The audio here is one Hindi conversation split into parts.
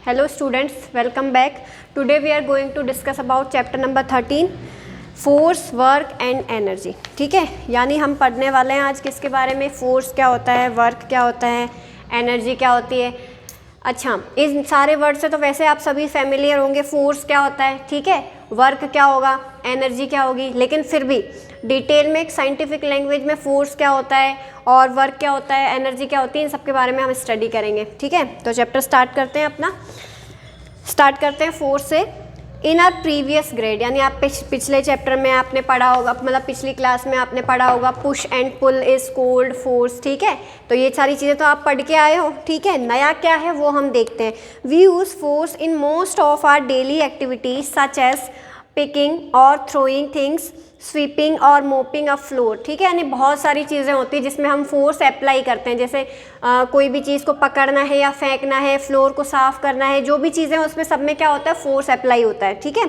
Hello students, welcome back. Today we are going to discuss about chapter number 13 force, work and energy. ठीक है, यानी हम पढ़ने वाले हैं आज किसके बारे में, फोर्स क्या होता है, वर्क क्या होता है, एनर्जी क्या होती है. अच्छा, इन सारे वर्ड से तो वैसे आप सभी फैमिलियर होंगे. फोर्स क्या होता है, ठीक है, वर्क क्या होगा, एनर्जी क्या होगी, लेकिन फिर भी डिटेल में एक साइंटिफिक लैंग्वेज में फोर्स क्या होता है और वर्क क्या होता है, एनर्जी क्या होती है, इन सब के बारे में हम स्टडी करेंगे. ठीक है, तो चैप्टर स्टार्ट करते हैं फोर्स से. इन आर प्रीवियस ग्रेड, यानी आप पिछले चैप्टर में आपने पढ़ा होगा, मतलब पिछली क्लास में आपने पढ़ा होगा push and pull is called force. ठीक है, तो ये सारी चीज़ें तो आप पढ़ के आए हो. ठीक है, नया क्या है वो हम देखते हैं. We use force in most of our daily activities such as picking और थ्रोइंग थिंग्स, स्वीपिंग और मोपिंग अ फ्लोर. ठीक है, यानी बहुत सारी चीज़ें होती हैं जिसमें हम फोर्स अप्लाई करते हैं. जैसे कोई भी चीज़ को पकड़ना है या फेंकना है, फ्लोर को साफ़ करना है, जो भी चीज़ें हैं उसमें सब में क्या होता है, फोर्स अप्लाई होता है. ठीक है,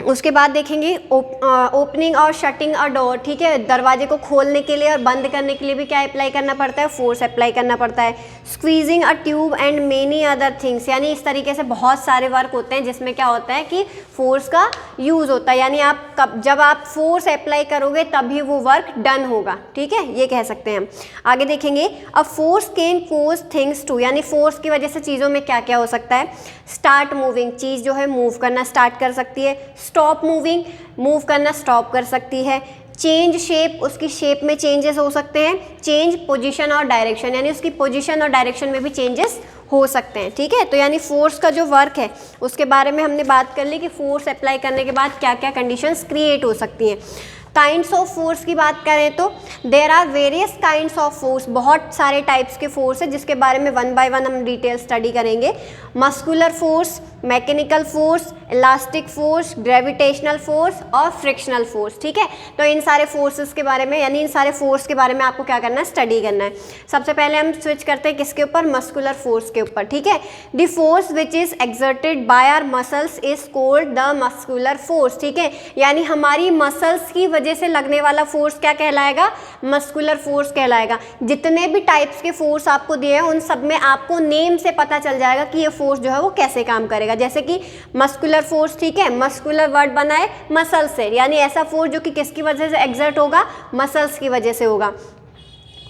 उसके बाद देखेंगे ओपनिंग और शटिंग अ डोर. ठीक है, दरवाजे को खोलने के लिए और बंद करने के लिए भी क्या अप्लाई करना पड़ता है, फोर्स अप्लाई करना पड़ता है. Squeezing a tube and many other things, यानी इस तरीके से बहुत सारे वर्क होते हैं जिसमें क्या होता है कि फोर्स का यूज़ होता है. यानी जब आप फोर्स अप्लाई करोगे तभी वो वर्क डन होगा. ठीक है, ये कह सकते हैं हम. आगे देखेंगे a force can cause things to, यानी फोर्स की वजह से चीज़ों में क्या क्या हो सकता है. स्टार्ट मूविंग, चीज़ जो है मूव करना स्टार्ट कर सकती है. स्टॉप मूविंग, मूव करना स्टॉप कर सकती है. चेंज शेप, उसकी शेप में चेंजेस हो सकते हैं. चेंज पोजीशन और डायरेक्शन, यानी उसकी पोजीशन और डायरेक्शन में भी चेंजेस हो सकते हैं. ठीक है, तो यानी फोर्स का जो वर्क है उसके बारे में हमने बात कर ली कि फोर्स अप्लाई करने के बाद क्या क्या कंडीशंस क्रिएट हो सकती हैं. काइंड्स ऑफ फोर्स की बात करें तो there are various kinds of force, बहुत सारे टाइप्स के फोर्स है जिसके बारे में वन बाय वन हम डिटेल स्टडी करेंगे. Muscular force, mechanical force, elastic force, gravitational force और फ्रिक्शनल फोर्स. ठीक है, तो इन सारे फोर्सेस के बारे में, यानी इन सारे फोर्स के बारे में आपको क्या करना है, स्टडी करना है. सबसे पहले हम स्विच करते हैं किसके ऊपर, मस्कुलर फोर्स के ऊपर. ठीक है, the force which is exerted by our muscles is called the muscular force. ठीक है, यानी हमारी मसल्स की वजह से लगने वाला फोर्स क्या कहलाएगा, मस्कुलर फोर्स कहलाएगा. जितने भी टाइप्स के फोर्स आपको दिए हैं उन सब में आपको नेम से पता चल जाएगा कि ये फोर्स जो है वो कैसे काम करेगा. जैसे कि मस्कुलर फोर्स, ठीक है, मस्कुलर वर्ड बना है मसल से, यानी ऐसा फोर्स जो कि किसकी वजह से एक्सर्ट होगा, मसल्स की वजह से होगा.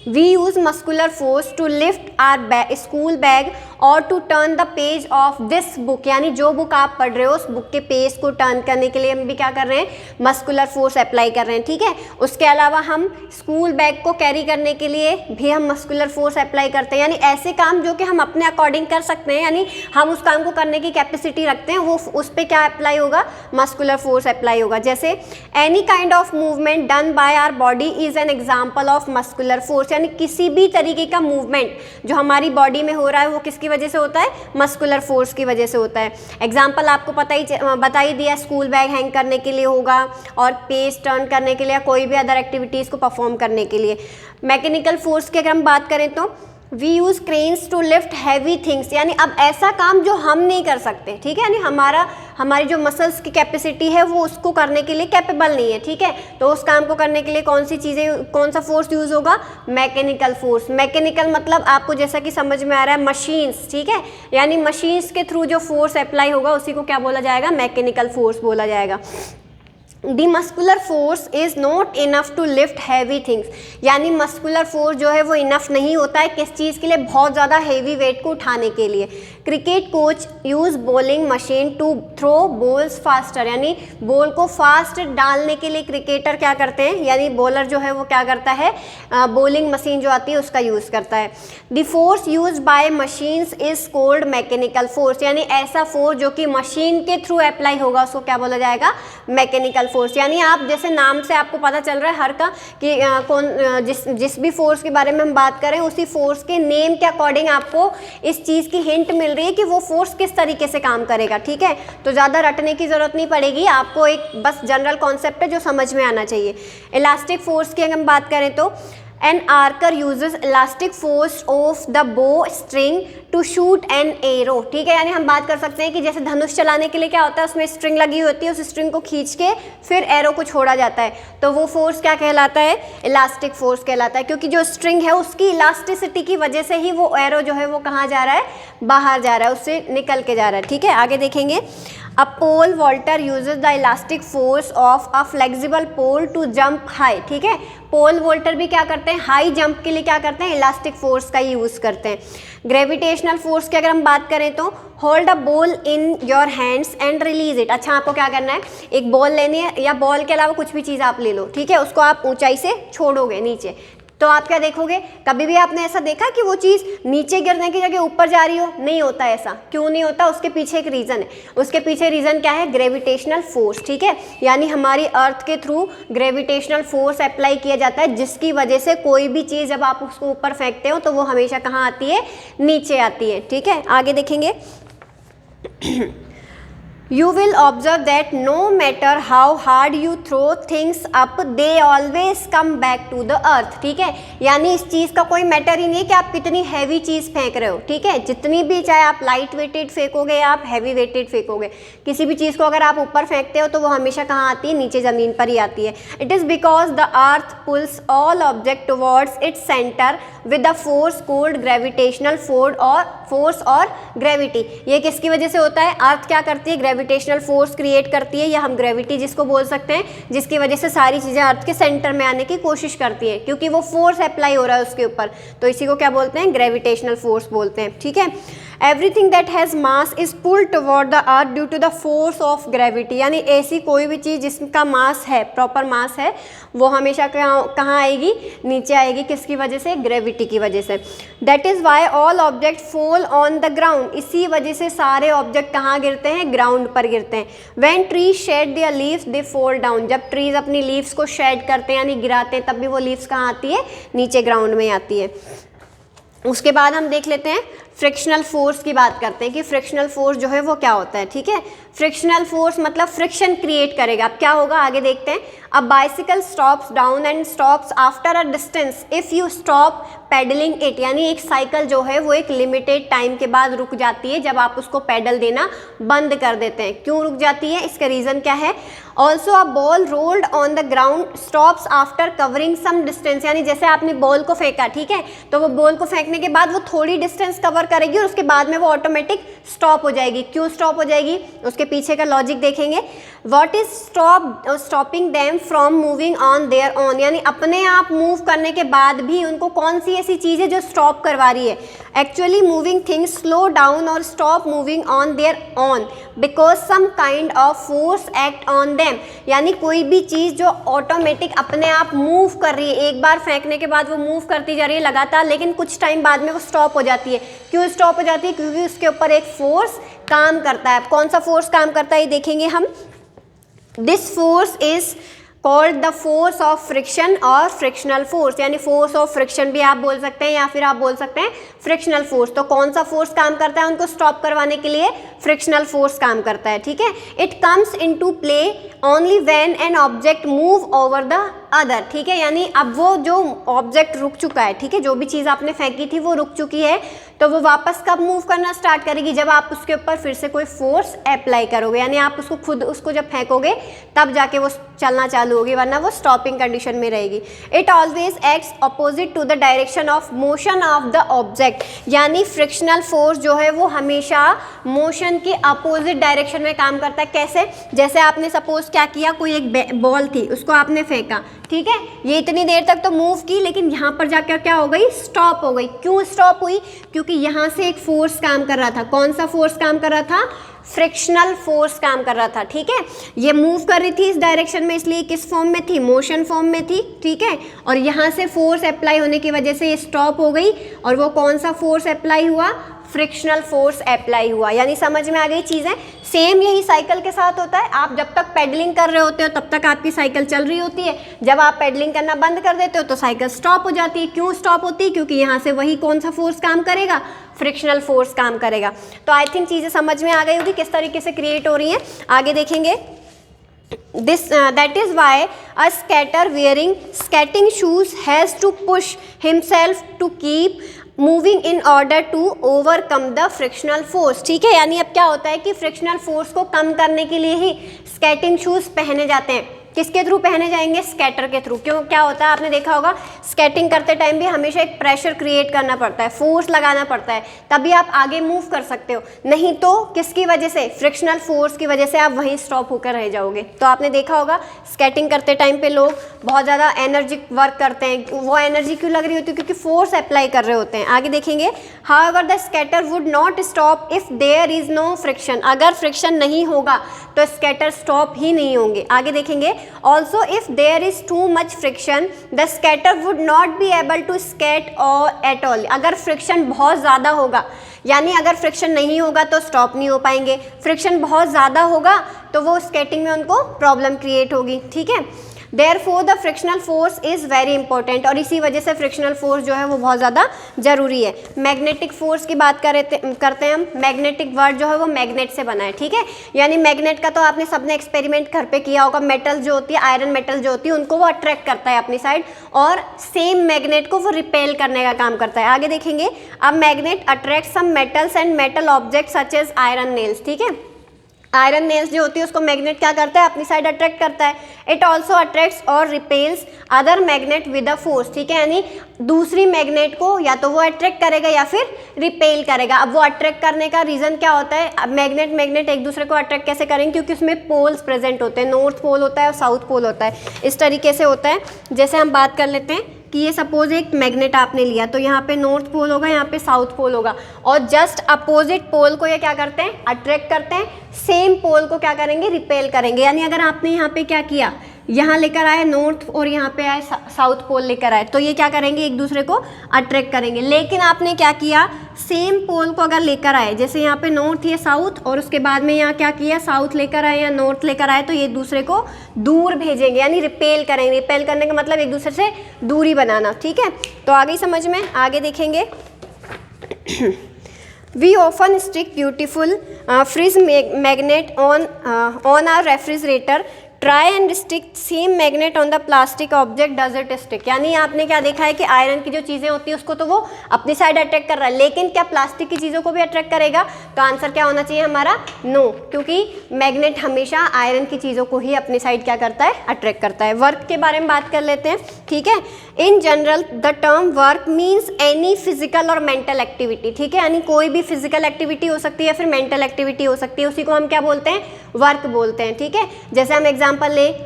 We use muscular force to lift our school bag or to turn the page of this book, यानी जो बुक आप पढ़ रहे हो उस बुक के पेज को टर्न करने के लिए हम भी क्या कर रहे हैं, मस्कुलर फोर्स अप्लाई कर रहे हैं. ठीक है, उसके अलावा हम स्कूल बैग को कैरी करने के लिए भी हम मस्कुलर फोर्स अप्लाई करते हैं. यानी ऐसे काम जो कि हम अपने अकॉर्डिंग कर सकते हैं, यानी हम उस काम को करने की कैपेसिटी रखते हैं, वो उस पर क्या अप्लाई होगा, मस्कुलर फोर्स अप्लाई होगा. जैसे any kind of movement done by our body is an example of muscular force, यानी किसी भी तरीके का मूवमेंट जो हमारी बॉडी में हो रहा है वो किसकी वजह से होता है, मस्कुलर फोर्स की वजह से होता है. एग्जांपल आपको बता ही दिया, स्कूल बैग हैंग करने के लिए होगा और पेज टर्न करने के लिए, कोई भी अदर एक्टिविटीज़ को परफॉर्म करने के लिए. मैकेनिकल फोर्स की अगर हम बात करें तो we use cranes to lift heavy things, यानी अब ऐसा काम जो हम नहीं कर सकते. ठीक है, यानी हमारी जो मसल्स की कैपेसिटी है वो उसको करने के लिए कैपेबल नहीं है. ठीक है, तो उस काम को करने के लिए कौन सा फोर्स यूज़ होगा, मैकेनिकल फोर्स. मैकेनिकल मतलब आपको जैसा कि समझ में आ रहा है मशीन्स. ठीक है, यानी मशीन्स के थ्रू जो फोर्स अप्लाई होगा उसी को क्या बोला जाएगा, मैकेनिकल फोर्स बोला जाएगा. The muscular force is not enough to lift heavy things, यानी मस्कुलर फोर्स जो है वो इनफ नहीं होता है किस चीज़ के लिए, बहुत ज़्यादा हैवी वेट को उठाने के लिए. Cricket coach use bowling machine to throw balls faster, यानी बॉल को फास्ट डालने के लिए क्रिकेटर क्या करते हैं, यानी बॉलर जो है वो क्या करता है, बॉलिंग मशीन जो आती है उसका यूज़ करता है. The force use by machines is called mechanical force, यानी ऐसा फोर्स जो कि मशीन के थ्रू अप्लाई होगा उसको क्या बोला जाएगा, मैकेनिकल फोर्स. यानी आप जैसे नाम से आपको पता चल रहा है हर का कि जिस भी फोर्स के बारे में हम बात करें उसी फोर्स के नेम के अकॉर्डिंग आपको इस चीज़ की हिंट मिल रही है कि वो फोर्स किस तरीके से काम करेगा. ठीक है, तो ज़्यादा रटने की ज़रूरत नहीं पड़ेगी आपको, एक बस जनरल कॉन्सेप्ट है जो समझ में आना चाहिए. इलास्टिक फोर्स की अगर हम बात करें तो an archer uses elastic force of the bow string to shoot an arrow. ठीक है, यानी हम बात कर सकते हैं कि जैसे धनुष चलाने के लिए क्या होता है, उसमें स्ट्रिंग लगी होती है, उस स्ट्रिंग को खींच के फिर एरो को छोड़ा जाता है, तो वो फोर्स क्या कहलाता है, इलास्टिक फोर्स कहलाता है, क्योंकि जो स्ट्रिंग है उसकी इलास्टिसिटी की वजह से ही वो एरो जो है वो कहाँ जा रहा है, बाहर जा रहा है, उससे निकल के जा रहा है, ठीक है। आगे देखेंगे, a pole vaulter uses the elastic force of a flexible pole to jump high, ठीक है। पोल वोल्टर भी क्या करते हैं, हाई जंप के लिए क्या करते हैं, इलास्टिक फोर्स का यूज़ करते हैं। ग्रेविटेशनल फोर्स की अगर हम बात करें तो hold a ball in your hands and release it. अच्छा, आपको क्या करना है, एक बॉल लेनी है या बॉल के अलावा कुछ भी चीज़ आप ले लो, ठीक है, उसको आप ऊंचाई से छोड़ोगे नीचे, तो आप क्या देखोगे, कभी भी आपने ऐसा देखा कि वो चीज़ नीचे गिरने की जगह ऊपर जा रही हो, नहीं होता ऐसा। क्यों नहीं होता, उसके पीछे एक रीज़न है। उसके पीछे रीज़न क्या है, ग्रेविटेशनल फोर्स, ठीक है। यानी हमारी अर्थ के थ्रू ग्रेविटेशनल फोर्स अप्लाई किया जाता है, जिसकी वजह से कोई भी चीज़ जब आप उसको ऊपर फेंकते हो तो वो हमेशा कहाँ आती है, नीचे आती है, ठीक है। आगे देखेंगे, You will observe that no matter how hard you throw things up, they always come back to the earth, ठीक है। यानी इस चीज़ का कोई मैटर ही नहीं है कि आप कितनी हैवी चीज़ फेंक रहे हो, ठीक है। जितनी भी, चाहे आप लाइट वेटेड फेंकोगे या आप हैवी वेटेड फेंकोगे, किसी भी चीज़ को अगर आप ऊपर फेंकते हो तो वो हमेशा कहाँ आती है, नीचे ज़मीन पर ही आती है। It is because the earth pulls all object towards its centre with the force called gravitational force और ग्रेविटी। ये किसकी वजह से होता है, अर्थ क्या करती है, ग्रेविटेशनल फोर्स क्रिएट करती है, या हम ग्रेविटी जिसको बोल सकते हैं, जिसकी वजह से सारी चीज़ें अर्थ के सेंटर में आने की कोशिश करती है, क्योंकि वो फोर्स अप्लाई हो रहा है उसके ऊपर, तो इसी को क्या बोलते हैं, ग्रेविटेशनल फोर्स बोलते हैं, ठीक है। Everything that has mass is pulled toward the earth due to the force of gravity. यानी ऐसी कोई भी चीज़ जिसका मास है, प्रॉपर मास है, वो हमेशा कहाँ आएगी, नीचे आएगी, किसकी वजह से, ग्रेविटी की वजह से। That is why all object fall on the ground. इसी वजह से सारे ऑब्जेक्ट कहाँ गिरते हैं, ग्राउंड पर गिरते हैं। When trees shade there leaves they fall down. जब ट्रीज अपनी लीव्स को शेड करते हैं यानी गिराते हैं, तब भी वो लीव्स कहाँ आती है, नीचे ग्राउंड में आती है। उसके बाद हम देख लेते हैं, फ्रिक्शनल फोर्स की बात करते हैं कि फ्रिक्शनल फोर्स जो है वो क्या होता है, ठीक है। फ्रिक्शनल फोर्स मतलब फ्रिक्शन क्रिएट करेगा। अब क्या होगा, आगे देखते हैं। A bicycle stops down and stops after a distance if you stop pedalling it. यानी एक साइकिल जो है वो एक लिमिटेड टाइम के बाद रुक जाती है जब आप उसको पेडल देना बंद कर देते हैं। क्यों रुक जाती है, इसका रीज़न क्या है। Also a ball rolled on the ground stops after covering some distance. यानी जैसे आपने बॉल को फेंका, ठीक है, तो वो बॉल को फेंकने के बाद वो थोड़ी डिस्टेंस कवर करेगी और उसके बाद में वो ऑटोमेटिक स्टॉप हो जाएगी। क्यों स्टॉप हो जाएगी, उसके पीछे का लॉजिक देखेंगे। What is stopping them from moving on their own. यानी अपने आप मूव करने के बाद भी उनको कौन सी ऐसी चीज़ है जो स्टॉप करवा रही है। Actually moving things slow down और stop moving on their own because some kind of force act on them. यानी कोई भी चीज़ जो ऑटोमेटिक अपने आप मूव कर रही है, एक बार फेंकने के बाद वो मूव करती जा रही है लगातार, लेकिन कुछ टाइम बाद में वो स्टॉप हो जाती है। क्यों स्टॉप हो जाती है, क्योंकि उसके ऊपर एक फोर्स काम करता है। कौन सा फोर्स काम करता है ये देखेंगे हम। This force is called the force of friction और फ्रिक्शनल फोर्स। यानी फोर्स ऑफ फ्रिक्शन भी आप बोल सकते हैं या फिर आप बोल सकते हैं फ्रिक्शनल फोर्स। तो कौन सा फोर्स काम करता है उनको स्टॉप करवाने के लिए, फ्रिक्शनल फोर्स काम करता है, ठीक है। It comes into play only when an object move over the other, ठीक है। यानी अब वो जो ऑब्जेक्ट रुक चुका है, ठीक है, जो भी चीज़ आपने फेंकी थी वो रुक चुकी है, तो वो वापस कब मूव करना स्टार्ट करेगी, जब आप उसके ऊपर फिर से कोई फोर्स अप्लाई करोगे। यानी आप उसको खुद उसको जब फेंकोगे तब जाके वो चलना चालू होगी, वरना वो स्टॉपिंग कंडीशन में रहेगी। It always acts opposite to the direction of motion of the object. यानी फ्रिक्शनल फोर्स जो है वो हमेशा मोशन के अपोजिट डायरेक्शन में काम करता है। कैसे, जैसे आपने सपोज क्या किया, कोई एक बॉल थी, उसको आपने फेंका, ठीक है, ये इतनी देर तक तो मूव की, लेकिन यहाँ पर जाकर क्या हो गई, स्टॉप हो गई। क्यों स्टॉप हुई, क्योंकि यहाँ से एक फोर्स काम कर रहा था। कौन सा फोर्स काम कर रहा था, फ्रिक्शनल फोर्स काम कर रहा था, ठीक है। ये मूव कर रही थी इस डायरेक्शन में, इसलिए किस फॉर्म में थी, मोशन फॉर्म में थी, ठीक है। और यहाँ से फोर्स अप्लाई होने की वजह से ये स्टॉप हो गई, और वो कौन सा फोर्स अप्लाई हुआ, फ्रिक्शनल फोर्स अप्लाई हुआ। यानी समझ में आ गई चीज़ें। सेम यही साइकिल के साथ होता है। आप जब तक पेडलिंग कर रहे होते हो तब तक आपकी साइकिल चल रही होती है। जब आप पेडलिंग करना बंद कर देते हो तो साइकिल स्टॉप हो जाती है। क्यों स्टॉप होती है, क्योंकि यहाँ से वही कौन सा फोर्स काम करेगा, फ्रिक्शनल फोर्स काम करेगा। तो आई थिंक चीज़ें समझ में आ गई होगी किस तरीके से क्रिएट हो रही हैं। आगे देखेंगे। That is why a skater wearing skating shoes has to push himself to keep moving in order to overcome the frictional force, ठीक है। यानी अब क्या होता है कि फ्रिक्शनल फोर्स को कम करने के लिए ही स्केटिंग शूज़ पहने जाते हैं। किसके थ्रू पहने जाएंगे? स्कैटर के थ्रू। क्यों, क्या होता है आपने देखा होगा स्केटिंग करते टाइम भी हमेशा एक प्रेशर क्रिएट करना पड़ता है, फोर्स लगाना पड़ता है, तभी आप आगे मूव कर सकते हो, नहीं तो किसकी वजह से? फ्रिक्शनल फोर्स की वजह से आप वहीं स्टॉप होकर रह जाओगे। तो आपने देखा होगा स्केटिंग करते टाइम पे लोग बहुत ज़्यादा एनर्जी वर्क करते हैं। वो एनर्जी क्यों लग रही होती है? क्योंकि फोर्स अप्लाई कर रहे होते हैं। आगे देखेंगे, however the skater would not stop if there is no friction. अगर फ्रिक्शन नहीं होगा तो स्केटर स्टॉप ही नहीं होंगे। आगे देखेंगे, also if there is too much friction the skater would not be able to skate और एट ऑल। अगर फ्रिक्शन बहुत ज़्यादा होगा, यानी अगर फ्रिक्शन नहीं होगा तो स्टॉप नहीं हो पाएंगे, फ्रिक्शन बहुत ज़्यादा होगा तो वो स्केटिंग में उनको प्रॉब्लम क्रिएट होगी। ठीक है, therefore the frictional force is very important, और इसी वजह से फ्रिक्शनल फोर्स जो है वो बहुत ज़्यादा ज़रूरी है। मैग्नेटिक फोर्स की बात करते हैं हम। मैग्नेटिक वर्ड जो है वो मैग्नेट से बना है। ठीक है, यानी मैग्नेट का तो आपने सबने एक्सपेरिमेंट घर पे किया होगा। मेटल जो होती है, आयरन मेटल जो होती है, उनको वो अट्रैक्ट करता है अपनी साइड, और सेम मैग्नेट को वो रिपेल करने का काम करता है। आगे देखेंगे, अब magnet attract some metals and metal object such as iron nails. ठीक है, आयरन नेल्स जो होती है उसको मैग्नेट क्या करता है? अपनी साइड अट्रैक्ट करता है। इट ऑल्सो अट्रैक्ट्स और repels other magnet with a force. ठीक है, यानी दूसरी मैग्नेट को या तो वो अट्रैक्ट करेगा या फिर रिपेल करेगा। अब वो अट्रैक्ट करने का रीज़न क्या होता है? अब मैग्नेट एक दूसरे को अट्रैक्ट कैसे करेंगे? क्योंकि उसमें पोल्स प्रेजेंट होते हैं, नॉर्थ पोल होता है और साउथ पोल होता है। इस तरीके से होता है। जैसे हम बात कर लेते हैं कि ये सपोज एक मैग्नेट आपने लिया, तो यहाँ पे नॉर्थ पोल होगा, यहाँ पे साउथ पोल होगा, और जस्ट अपोजिट पोल को ये क्या करते हैं? अट्रैक्ट करते हैं। सेम पोल को क्या करेंगे? रिपेल करेंगे। यानी अगर आपने यहाँ पे क्या किया, यहाँ लेकर आए नॉर्थ और यहाँ पे आए साउथ पोल लेकर आए, तो ये क्या करेंगे? एक दूसरे को अट्रैक्ट करेंगे। लेकिन आपने क्या किया? सेम पोल को अगर लेकर आए, जैसे यहाँ पे नॉर्थ या साउथ, और उसके बाद में यहाँ क्या किया? साउथ लेकर आए या नॉर्थ लेकर आए, तो ये दूसरे को दूर भेजेंगे, यानी रिपेल करेंगे। रिपेल करने का मतलब एक दूसरे से दूरी बनाना। ठीक है, तो आगे समझ में। आगे देखेंगे, We often stick beautiful frizz magnet on our refrigerator. Try and stick same magnet on the plastic object. Does it stick? यानी आपने क्या देखा है कि आयरन की जो चीज़ें होती है उसको तो वो अपनी साइड अट्रैक्ट कर रहा है, लेकिन क्या प्लास्टिक की चीज़ों को भी अट्रैक्ट करेगा? तो आंसर क्या होना चाहिए हमारा? नो, क्योंकि मैग्नेट हमेशा आयरन की चीज़ों को ही अपनी साइड क्या करता है? अट्रैक्ट करता है। वर्क के बारे में बात कर लेते हैं। ठीक है, in general the term work means any physical और मेंटल एक्टिविटी। ठीक है, यानी कोई भी फिजिकल एक्टिविटी हो सकती है या फिर मेंटल एक्टिविटी हो सकती है, उसी को हम क्या बोलते हैं? वर्क बोलते हैं। ठीक है, जैसे हम एग्जाम्पल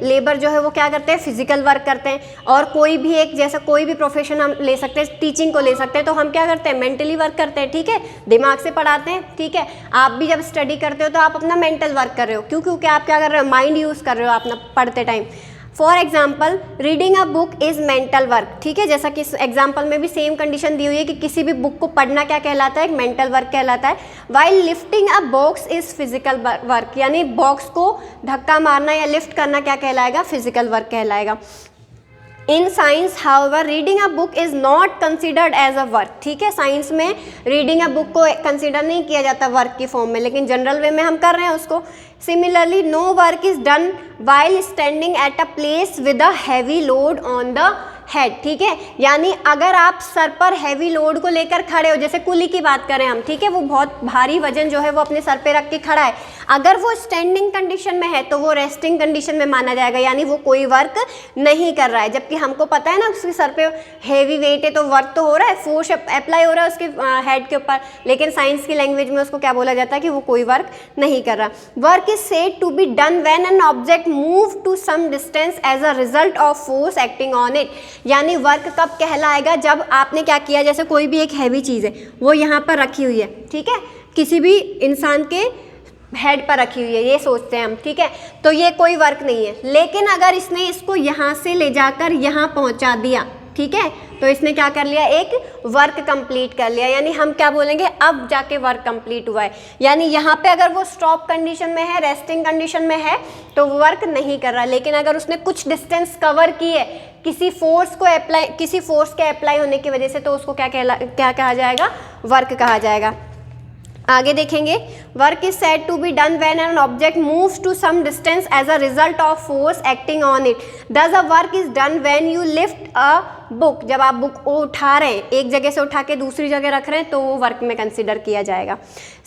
लेबर जो है वो क्या करते हैं? फिजिकल वर्क करते हैं। और कोई भी एक, जैसा कोई भी प्रोफेशन हम ले सकते हैं, टीचिंग को ले सकते हैं, तो हम क्या करते हैं? मेंटली वर्क करते हैं। ठीक है, दिमाग से पढ़ाते हैं। ठीक है, आप भी जब स्टडी करते हो तो आप अपना मेंटल वर्क कर रहे हो। क्यों? क्योंकि आप क्या कर रहे हो? माइंड यूज़ कर रहे हो अपना पढ़ते time. For example, reading a book is mental work. ठीक है, जैसा कि इस एग्जाम्पल में भी सेम कंडीशन दी हुई है कि किसी भी बुक को पढ़ना क्या कहलाता है? एक मेंटल वर्क कहलाता है। While lifting a box is physical work, यानी बॉक्स को धक्का मारना या लिफ्ट करना क्या कहलाएगा? फिजिकल वर्क कहलाएगा। In science however reading a book is not considered as a work. ठीक है, साइंस में रीडिंग अ बुक को कंसिडर नहीं किया जाता वर्क की फॉर्म में, लेकिन जनरल वे में हम कर रहे हैं उसको। Similarly no work is done while standing at a place with a heavy load on the head. ठीक है, यानी अगर आप सर पर हैवी लोड को लेकर खड़े हो, जैसे कुली की बात करें हम, ठीक है, वो बहुत भारी वजन जो है वो अपने सर पे रख के खड़ा है, अगर वो स्टैंडिंग कंडीशन में है तो वो रेस्टिंग कंडीशन में माना जाएगा, यानी वो कोई वर्क नहीं कर रहा है। जबकि हमको पता है ना उसके सर पे हैवी वेट है तो वर्क तो हो रहा है, फोर्स अप्लाई हो रहा है उसके हेड के ऊपर, लेकिन साइंस की लैंग्वेज में उसको क्या बोला जाता है कि वो कोई वर्क नहीं कर रहा। Work is said to be done when an object move to some distance as a result of force acting on it. यानी वर्क कब कहलाएगा? जब आपने क्या किया, जैसे कोई भी एक हैवी चीज़ है वो यहाँ पर रखी हुई है, ठीक है, किसी भी इंसान के हेड पर रखी हुई है, ये सोचते हैं हम, ठीक है, तो ये कोई वर्क नहीं है। लेकिन अगर इसने इसको यहाँ से ले जाकर यहाँ पहुँचा दिया, ठीक है, तो इसने क्या कर लिया? एक वर्क कंप्लीट कर लिया, यानी हम क्या बोलेंगे? अब जाके वर्क कंप्लीट हुआ है। यानी यहाँ पे अगर वो स्टॉप कंडीशन में है, रेस्टिंग कंडीशन में है, तो वर्क नहीं कर रहा। लेकिन अगर उसने कुछ डिस्टेंस कवर की है किसी फोर्स के अप्लाई होने की वजह से, तो उसको क्या कहा जाएगा? वर्क कहा जाएगा। आगे देखेंगे, work is said to be done when an object moves to some distance as a result of force acting on it. Thus a work is done when you lift a book. जब आप बुक को उठा रहे हैं, एक जगह से उठा के दूसरी जगह रख रहे हैं, तो वो वर्क में कंसिडर किया जाएगा।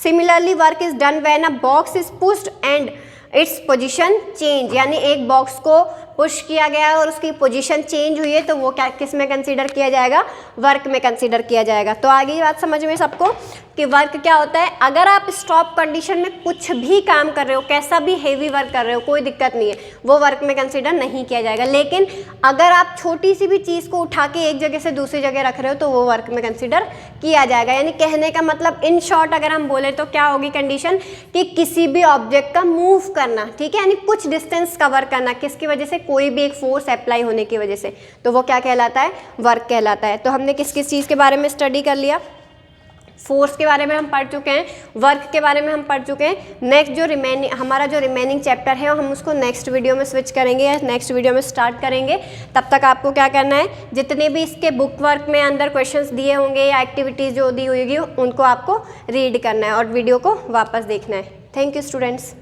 Similarly work is done when a box is pushed and its position change, यानी एक बॉक्स को पुश किया गया है और उसकी पोजीशन चेंज हुई है तो वो क्या किस में कंसीडर किया जाएगा, वर्क में कंसीडर किया जाएगा। तो आगे ये बात समझ में सबको कि वर्क क्या होता है। अगर आप स्टॉप कंडीशन में कुछ भी काम कर रहे हो, कैसा भी हेवी वर्क कर रहे हो, कोई दिक्कत नहीं है, वो वर्क में कंसीडर नहीं किया जाएगा। लेकिन अगर आप छोटी सी भी चीज़ को उठा के एक जगह से दूसरी जगह रख रहे हो तो वो वर्क में कंसीडर किया जाएगा। यानी कहने का मतलब इन शॉर्ट अगर हम बोले तो क्या होगी कंडीशन कि किसी भी ऑब्जेक्ट का मूव करना, ठीक है, यानी कुछ डिस्टेंस कवर करना किसकी वजह से, कोई भी एक फोर्स अप्लाई होने की वजह से, तो वो क्या कहलाता है, वर्क कहलाता है। तो हमने किस किस चीज़ के बारे में स्टडी कर लिया, फोर्स के बारे में हम पढ़ चुके हैं, वर्क के बारे में हम पढ़ चुके हैं। नेक्स्ट जो हमारा जो रिमेनिंग चैप्टर है हम उसको नेक्स्ट वीडियो में स्विच करेंगे या नेक्स्ट वीडियो में स्टार्ट करेंगे। तब तक आपको क्या करना है, जितने भी इसके बुक वर्क में अंदर क्वेश्चंस दिए होंगे या एक्टिविटीज़ जो दी होगी उनको आपको रीड करना है और वीडियो को वापस देखना है। Thank you students.